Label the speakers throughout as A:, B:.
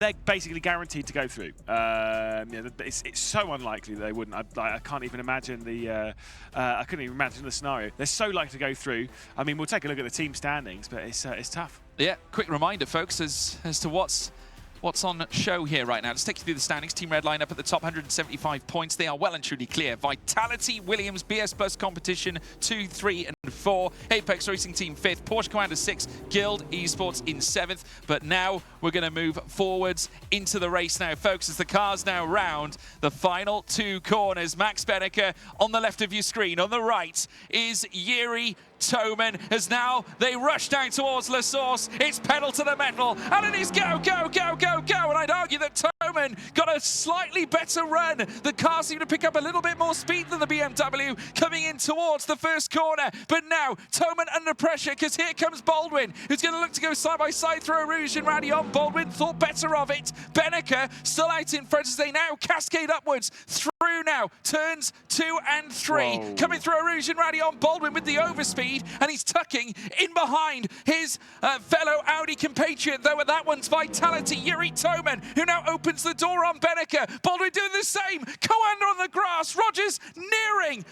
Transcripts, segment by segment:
A: they're basically guaranteed to go through. Yeah, it's so unlikely they wouldn't. I can't even imagine the. I couldn't even imagine the scenario. They're so likely to go through. I mean, we'll take a look at the team standings, but it's tough.
B: Yeah, quick reminder, folks, as to what's on show here right now. Let's take you through the standings. Team Red line up at the top, 175 points. They are well and truly clear. Vitality, Williams, BS Plus Competition, 2, 3, and 4. Apex Racing Team 5th, Porsche Commander 6th, Guild Esports in 7th. But now we're going to move forwards into the race now, folks, as the cars now round the final 2 corners. Max Benneker on the left of your screen. On the right is Yuri Toman, as now they rush down towards La Source. It's pedal to the metal, and it is go, go, go, go, go. And I'd argue that Toman got a slightly better run. The car seemed to pick up a little bit more speed than the BMW coming in towards the first corner. But now Toman under pressure, because here comes Baldwin, who's going to look to go side by side through Rouge and Radion. Baldwin thought better of it. Benneker still out in front as they now cascade upwards through now turns 2 and 3. Whoa. Coming through Rouge and Radion. Baldwin with the overspeed, and he's tucking in behind his fellow Audi compatriot, though that one's Vitality, Yuri Toman, who now opens the door on Benneker. Baldwin doing the same. Coander on the grass. Rogers nearing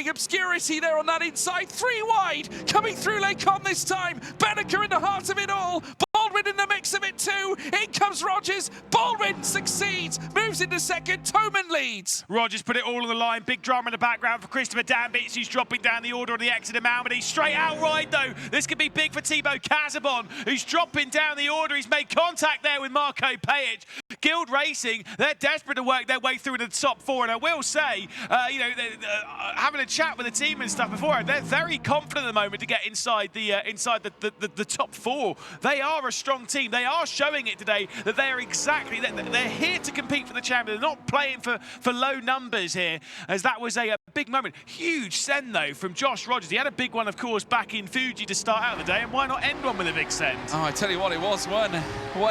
B: obscurity there on that inside. 3 wide. Coming through Lecom this time. Benneker in the heart of it all. Baldwin in the mix of it too. In comes Rogers. Baldwin succeeds. Moves into second. Toman leads.
A: Rogers put it all on the line. Big drama in the background for Christopher Dambitz, who's dropping down the order on the exit of Malmedy. Straight outright though. This could be big for Thibaut Casabon, who's dropping down the order. He's made contact there with Marco Pajic. Guild Racing, they're desperate to work their way through into the top 4, and I will say, having a chat with the team and stuff before, they're very confident at the moment to get inside the top 4. They are a strong team. They are showing it today that they are exactly, they're here to compete for the champion. They're not playing for low numbers here, as that was a big moment. Huge send though from Josh Rogers. He had a big one, of course, back in Fuji to start out the day, and why not end one with a big send?
B: Oh, I tell you what, it was one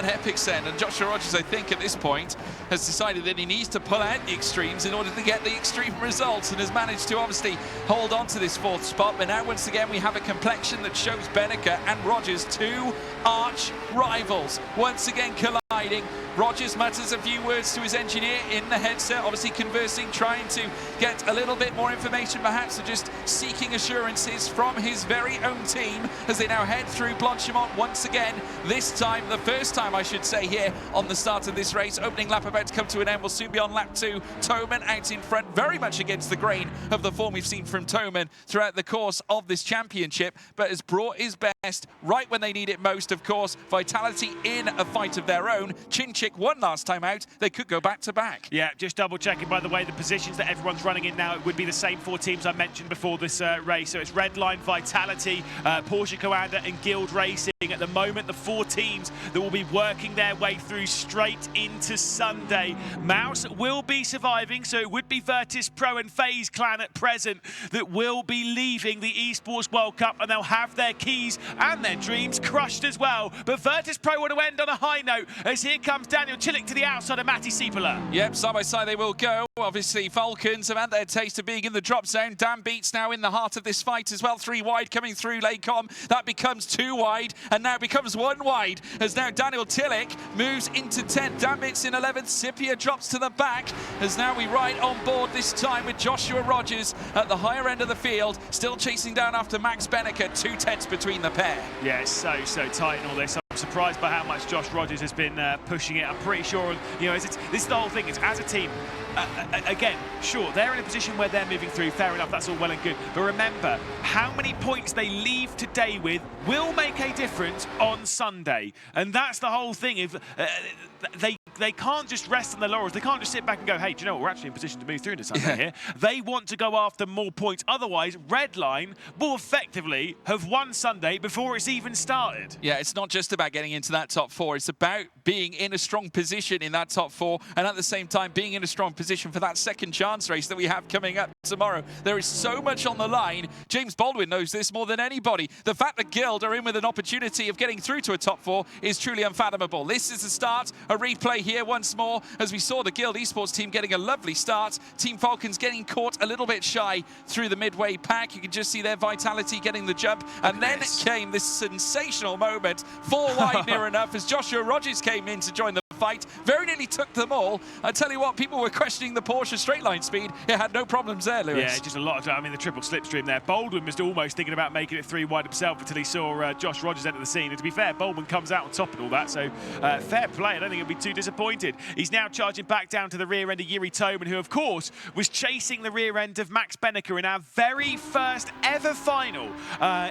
B: epic send, and Joshua Rogers, I think, at this point, has decided that he needs to pull out the extremes in order to get the extreme results, and has managed to obviously hold on to this 4th spot. But now, once again, we have a complexion that shows Benneker and Rogers, 2 arch rivals, once again colliding. Rogers mutters a few words to his engineer in the headset, obviously conversing, trying to get a little bit more information, perhaps, or just seeking assurances from his very own team as they now head through Blanchimont once again. This time, the first time, I should say, here on the start of this race. Opening lap about to come to an end. Will soon be on lap 2. Toman out in front, very much against the grain of the form we've seen from Toman throughout the course of this championship, but has brought his best right when they need it most, of course. Vitality in a fight of their own. Chinchik won last time out. They could go back to back.
A: Yeah, just double checking, by the way, the positions that everyone's running in now. It would be the same 4 teams I mentioned before this race. So it's Redline, Vitality, Porsche Commander and Guild Racing. At the moment, the 4 teams that will be working their way through straight into Sunday. Mouse will be surviving, so it would be Virtus Pro and FaZe Clan at present that will be leaving the Esports World Cup, and they'll have their keys and their dreams crushed as well. But Virtus Pro want to end on a high note, as here comes Daniel Chilik to the outside of Matti Siepeler.
B: Yep, side by side they will go. Obviously, Falcons have had their taste of being in the drop zone. Dambitz now in the heart of this fight as well. 3 wide coming through Lecom. That becomes 2 wide, and now becomes 1 wide, as now Daniel Tillich moves into 10th. Dambitz in 11th. Scipia drops to the back, as now we ride on board this time with Joshua Rogers at the higher end of the field, still chasing down after Max Benneker. 2 tenths between the pair.
A: Yeah, it's so tight in all this. I'm surprised by how much Josh Rogers has been pushing it. I'm pretty sure, this is the whole thing. It's as a team. Again, sure, they're in a position where they're moving through. Fair enough, that's all well and good. But remember, how many points they leave today with will make a difference on Sunday. And that's the whole thing. If they can't just rest on their laurels. They can't just sit back and go, hey, do you know what? We're actually in position to move through to Sunday here. They want to go after more points. Otherwise, Redline will effectively have won Sunday before it's even started.
B: Yeah, it's not just about getting into that top 4. It's about being in a strong position in that top 4, and at the same time being in a strong position for that second chance race that we have coming up tomorrow. There is so much on the line. James Baldwin knows this more than anybody. The fact that Guild are in with an opportunity of getting through to a top 4 is truly unfathomable. This is the start. A replay here once more, as we saw the Guild Esports team getting a lovely start. Team Falcons getting caught a little bit shy through the midway pack. You can just see their Vitality getting the jump, and then came this sensational moment, 4 wide near enough, as Joshua Rogers came in to join the fight. Very nearly took them all. I tell you what, people were questioning the Porsche straight line speed. It had no problems there, Lewis.
A: Yeah, just a lot of time. I mean, the triple slipstream there. Baldwin was almost thinking about making it 3 wide himself until he saw Josh Rogers enter the scene. And to be fair, Baldwin comes out on top of all that, so fair play. I don't think he'll be too disappointed. He's now charging back down to the rear end of Yuri Toman, who, of course, was chasing the rear end of Max Benneker in our very first ever final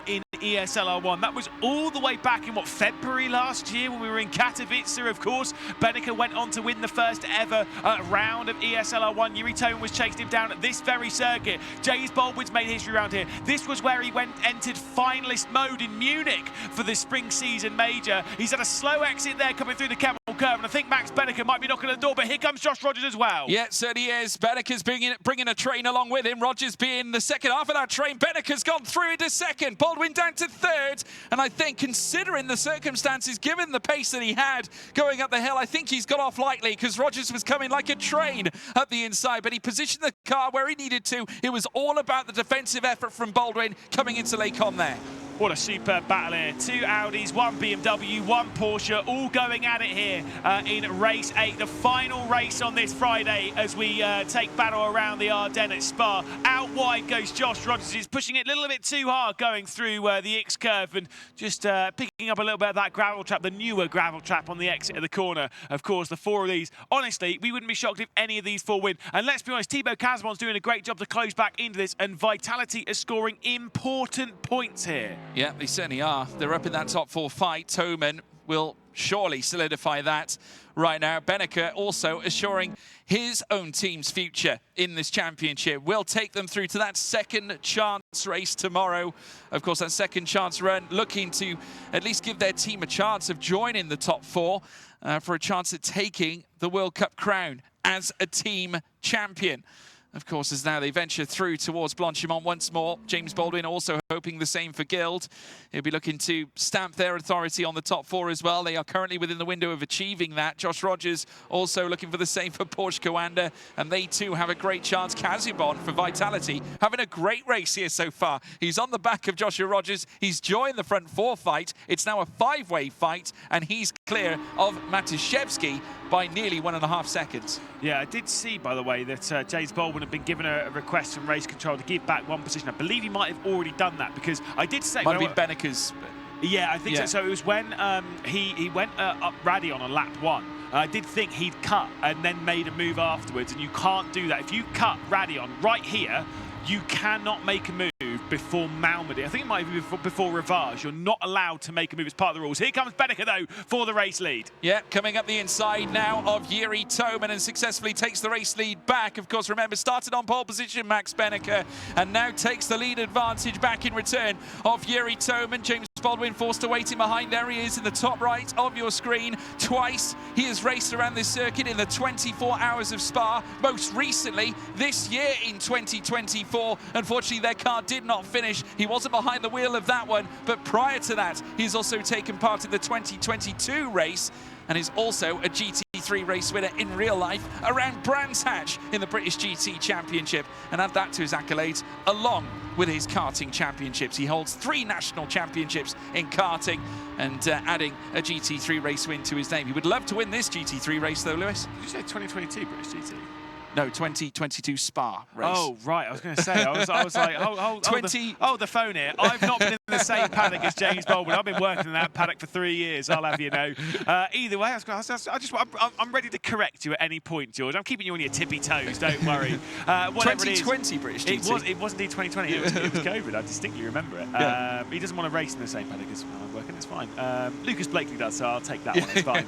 A: in ESL R1. That was all the way back in, February last year when we were in Katowice, of course. Benneker went on to win the first ever round of ESL R1. Yuri Toman was chasing him down at this very circuit. James Baldwin's made history around here. This was where he entered finalist mode in Munich for the spring season major. He's had a slow exit there coming through the Camel Curve, and I think Max Benneker might be knocking at the door, but here comes Josh Rogers as well.
B: Yeah, certainly is. Benneker's bringing a train along with him. Rogers being the second half of that train. Benneker's gone through into second. Baldwin down to third. And I think, considering the circumstances, given the pace that he had going up the hill, I think he's got off lightly because Rogers was coming like a train up the inside, but he positioned the car where he needed to. It was all about the defensive effort from Baldwin coming into Lake On there.
A: What a superb battle here. 2 Audis, 1 BMW, 1 Porsche, all going at it here in race 8. The final race on this Friday as we take battle around the Ardennes at Spa. Out wide goes Josh Rogers. He's pushing it a little bit too hard going through the X curve and just picking up a little bit of that gravel trap, the newer gravel trap on the exit of the corner. Of course, the 4 of these, honestly, we wouldn't be shocked if any of these 4 win. And let's be honest, Thibaut Casabon's doing a great job to close back into this, and Vitality is scoring important points here.
B: Yeah, they certainly are. They're up in that top 4 fight. Toman will surely solidify that right now. Benneker also assuring his own team's future in this championship. Will take them through to that second chance race tomorrow. Of course, that second chance run looking to at least give their team a chance of joining the top 4 for a chance at taking the World Cup crown as a team champion. Of course, as now they venture through towards Blanchimont once more. James Baldwin also hoping the same for Guild. He'll be looking to stamp their authority on the top 4 as well. They are currently within the window of achieving that. Josh Rogers also looking for the same for Porsche Coanda, and they too have a great chance. Casabon for Vitality having a great race here so far. He's on the back of Joshua Rogers. He's joined the front 4 fight. It's now a 5-way fight, and he's clear of Matuszewski by nearly 1.5 seconds.
A: Yeah, I did see, by the way, that James Baldwin had been given a request from race control to give back 1 position. I believe he might have already done that, because I did say...
B: Might have been Benneker's...
A: Yeah, I think so. So it was when he went up Radion on lap 1. I did think he'd cut and then made a move afterwards, and you can't do that. If you cut Radion right here, you cannot make a move before Malmedy. I think it might be before Rivage. You're not allowed to make a move. It's part of the rules. Here comes Benneker, though, for the race lead.
B: Yeah, coming up the inside now of Yuri Toman and successfully takes the race lead back. Of course, remember, started on pole position, Max Benneker, and now takes the lead advantage back in return of Yuri Toman. James Baldwin forced to wait in behind. There he is in the top right of your screen. Twice he has raced around this circuit in the 24 hours of Spa. Most recently, this year in 2024. Unfortunately, their car did not finish. He wasn't behind the wheel of that one, but prior to that, he's also taken part in the 2022 race and is also a GT3 race winner in real life around Brands Hatch in the British GT Championship, and add that to his accolades along with his karting championships. He holds 3 national championships in karting, and adding a GT3 race win to his name. He would love to win this GT3 race though, Lewis.
A: Did you say 2022 British GT?
B: No, 2022 Spa race.
A: Oh, right. I was going to say, I was like, the phone here. I've not been in the same paddock as James Baldwin. I've been working in that paddock for 3 years, I'll have you know. Either way, I'm ready to correct you at any point, George. I'm keeping you on your tippy toes, don't worry.
B: 2020 British GT.
A: It was indeed 2020. It was COVID. I distinctly remember it.
B: Yeah.
A: He doesn't want to race in the same paddock as I'm working. It's fine. Lucas Blakely does, so I'll take that one. It's fine.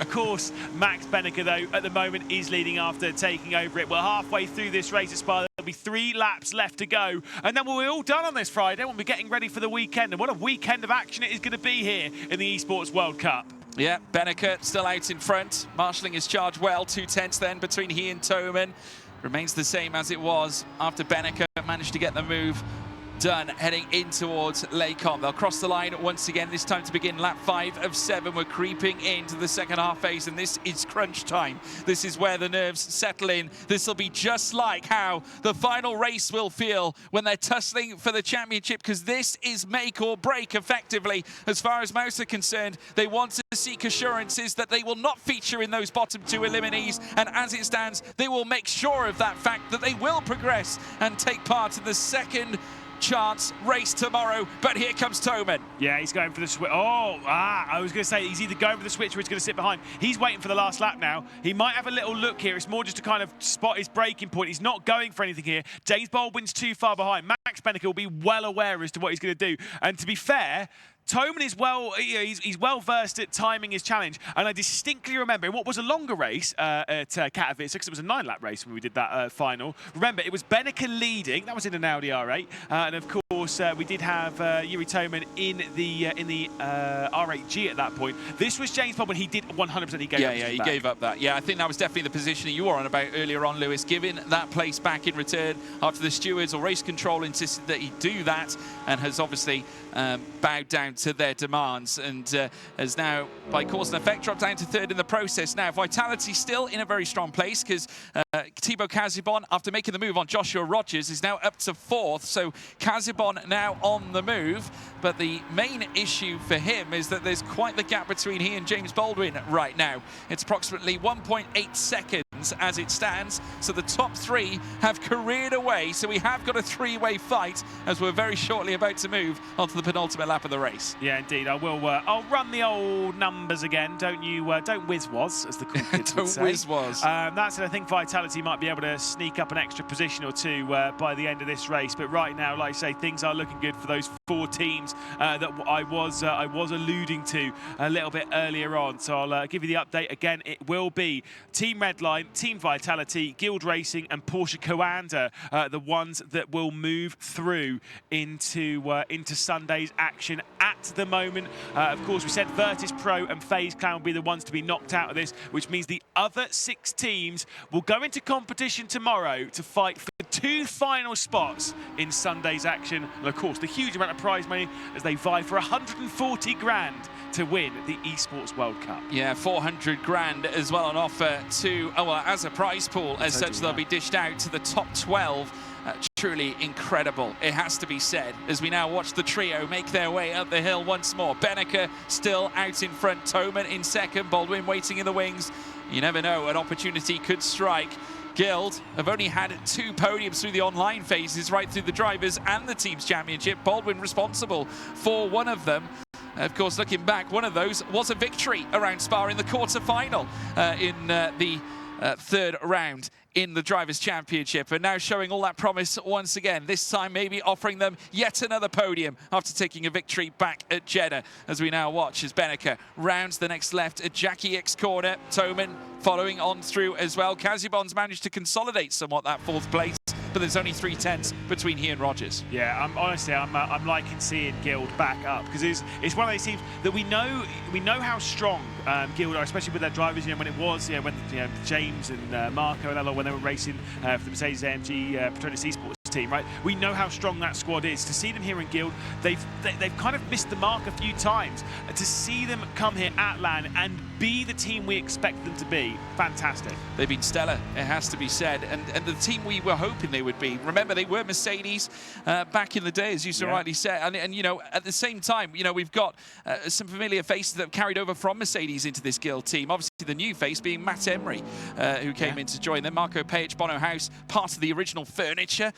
A: Of course, Max Benneker, though, at the moment is leading after taking over it. We're halfway through this race at Spa. There'll be 3 laps left to go, and then we're all done on this Friday. We'll be getting ready for the weekend, and what a weekend of action it is going to be here in the Esports World Cup.
B: Yeah, Benneker still out in front, marshalling his charge well. 2 tenths then between he and Toman. Remains the same as it was after Benneker managed to get the move done heading in towards Laycombe. They'll cross the line once again, this time to begin lap 5 of 7. We're creeping into the second half phase, and this is crunch time. This is where the nerves settle in. This will be just like how the final race will feel when they're tussling for the championship, because this is make or break effectively. As far as Mouse are concerned, they want to seek assurances that they will not feature in those bottom 2 eliminees, and as it stands, they will make sure of that fact that they will progress and take part in the second chance race tomorrow. But here comes Toman.
A: Yeah, he's going for the switch. I was going to say he's either going for the switch or he's going to sit behind. He's waiting for the last lap now. He might have a little look here. It's more just to kind of spot his braking point. He's not going for anything here. James Baldwin's too far behind. Max Benneker will be well aware as to what he's going to do. And to be fair, Toman is he's well versed at timing his challenge, and I distinctly remember in what was a longer race at Katowice, because it was a 9-lap race when we did that final. Remember, it was Benneker leading. That was in an Audi R8, and of course we did have Yuri Toman in the R8G at that point. This was James Baldwin. He did 100%. He gave up.
B: Yeah, he gave up that. Yeah, I think that was definitely the positioning you were on about earlier on, Lewis, giving that place back in return after the stewards or race control insisted that he do that, and has obviously bowed down to their demands, and has now, by cause and effect, dropped down to 3rd in the process. Now, Vitality still in a very strong place, because Thibaut Casibon, after making the move on Joshua Rogers, is now up to 4th. So Casibon now on the move, but the main issue for him is that there's quite the gap between he and James Baldwin right now. It's approximately 1.8 seconds as it stands, so the top 3 have careered away, so we have got a 3-way fight as we're very shortly about to move onto the penultimate lap of the race.
A: Yeah, indeed. I will. I'll run the old numbers again. Don't you? Don't whiz-was, as the cool kids would say.
B: Don't whiz-was.
A: That's it. I think Vitality might be able to sneak up an extra position or 2 by the end of this race. But right now, like I say, things are looking good for those 4 teams that I was alluding to a little bit earlier on. So I'll give you the update again. It will be Team Redline, Team Vitality, Guild Racing, and Porsche Coanda, the ones that will move through into Sunday's action at the moment. Of course, we said Virtus Pro and FaZe Clan will be the ones to be knocked out of this, which means the other 6 teams will go into competition tomorrow to fight for 2 final spots in Sunday's action. And of course, the huge amount of prize money as they vie for 140 grand to win the Esports World Cup.
B: Yeah, 400 grand as well on offer to, as a prize pool. As such, they'll be dished out to the top 12. Truly incredible, it has to be said, as we now watch the trio make their way up the hill once more. Benneker still out in front, Toman in 2nd, Baldwin waiting in the wings. You never know, an opportunity could strike. Guild have only had 2 podiums through the online phases, right through the drivers and the team's championship. Baldwin responsible for one of them. Of course, looking back, one of those was a victory around Spa in the quarter-final in the 3rd round in the Drivers' Championship, and now showing all that promise once again, this time maybe offering them yet another podium after taking a victory back at Jeddah, as we now watch as Benneker rounds the next left at Jackie X corner. Toman following on through as well. Casibon's managed to consolidate somewhat that 4th place, but there's only 3/10 between he and Rogers.
A: Yeah, honestly, I'm liking seeing Guild back up, because it's one of those teams that we know how strong Guild are, especially with their drivers. When it was when James and Marco and Ella, when they were racing for the Mercedes-AMG Petronas Esports team, right? We know how strong that squad is. To see them here in Guild, they've kind of missed the mark a few times. To see them come here at LAN and be the team we expect them to be, fantastic. They've
B: been stellar, it has to be said, and the team we were hoping they would be. Remember, they were Mercedes back in the day, as you so rightly said, and at the same time, we've got some familiar faces that have carried over from Mercedes into this Guild team. Obviously, the new face being Matt Emery, who came in to join them. Marco Page, Bono House, part of the original furniture.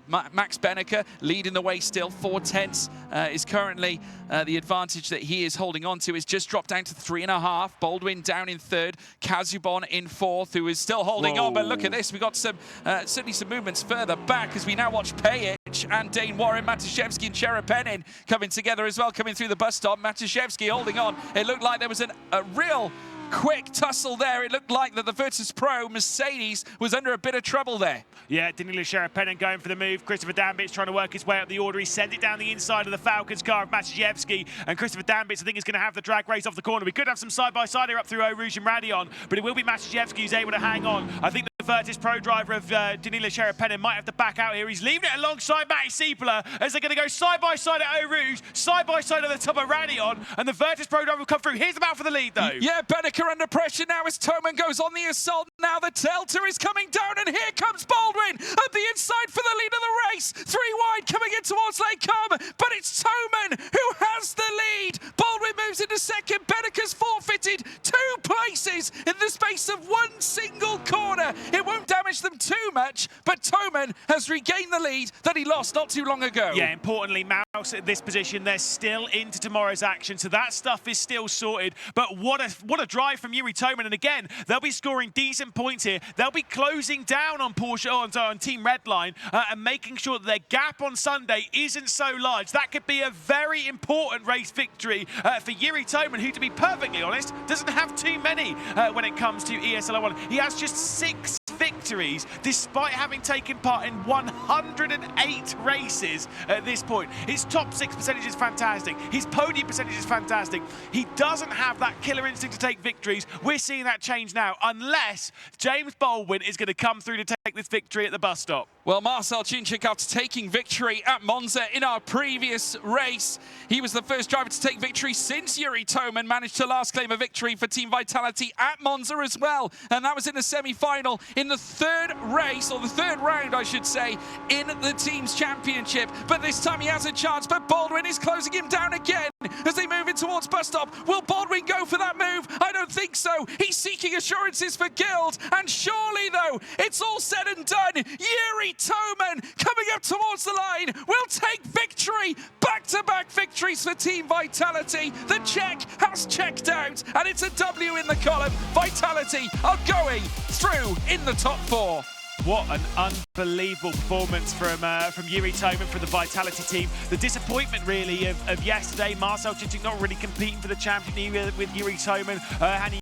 B: Max Benneker leading the way still. 4/10 is currently the advantage that he is holding on to. Is just dropped down to 3.5. Baldwin down in 3rd. Casibon in 4th, who is still holding on. But look at this. We've got some certainly some movements further back as we now watch Pajic and Dane Warren, Matuszewski and Cherepenin coming together as well, coming through the bus stop. Matuszewski holding on. It looked like there was a real quick tussle there. It looked like that the Virtus Pro Mercedes was under a bit of trouble there.
A: Yeah, Danilo Cherepenin going for the move. Christopher Dambitz trying to work his way up the order. He sent it down the inside of the Falcons car of Matuszewski, and Christopher Dambitz, I think, is going to have the drag race off the corner. We could have some side-by-side here up through Eau Rouge and Radion, but it will be Matuszewski who's able to hang on. I think the Virtus Pro driver of Danilo Sherepenen might have to back out here. He's leaving it alongside Matty Siepler as they're going to go side by side at Eau Rouge, side by side at the top of Radion, and the Virtus Pro driver will come through. Here's the battle for the lead, though.
B: Yeah, Bedeker under pressure now as Toman goes on the assault. Now the Delta is coming down, and here comes Baldwin at the inside for the lead of the race. 3 wide coming in towards Lake Carmen, but it's Toman who has the lead. Baldwin moves into second. Bedeker's forfeited 2 places in the space of 1 single corner. It won't damage them too much, but Toman has regained the lead that he lost not too long ago.
A: Yeah, importantly, Mouse at this position, they're still into tomorrow's action, so that stuff is still sorted. But what a drive from Yuri Toman, and again, they'll be scoring decent points here. They'll be closing down on Porsche on Team Redline and making sure that their gap on Sunday isn't so large. That could be a very important race victory for Yuri Toman, who, to be perfectly honest, doesn't have too many when it comes to ESL R1. He has just 6 victories despite having taken part in 108 races at this point. His top 6 percentage is fantastic. His podium percentage is fantastic. He doesn't have that killer instinct to take victories. We're seeing that change now, unless James Baldwin is going to come through to take this victory at the bus stop.
B: Well, Marcel Cinchik, after taking victory at Monza in our previous race, he was the first driver to take victory since Yuri Toman managed to last claim a victory for Team Vitality at Monza as well. And that was in the semi-final in the 3rd race, or the 3rd round, I should say, in the Team's Championship. But this time he has a chance, but Baldwin is closing him down again as they move in towards bus stop. Will Baldwin go for that move? I don't think so. He's seeking assurances for Guild, and surely, though, it's all said and done. Yuri Toman coming up towards the line will take victory. Back-to-back victories for Team Vitality. The Czech has checked out, and it's a W in the column. Vitality are going through in the top 4.
A: What an unbelievable performance from Yuri Toman for the Vitality team. The disappointment, really, of yesterday, Marcel Cinchik not really competing for the championship with Yuri Toman, and he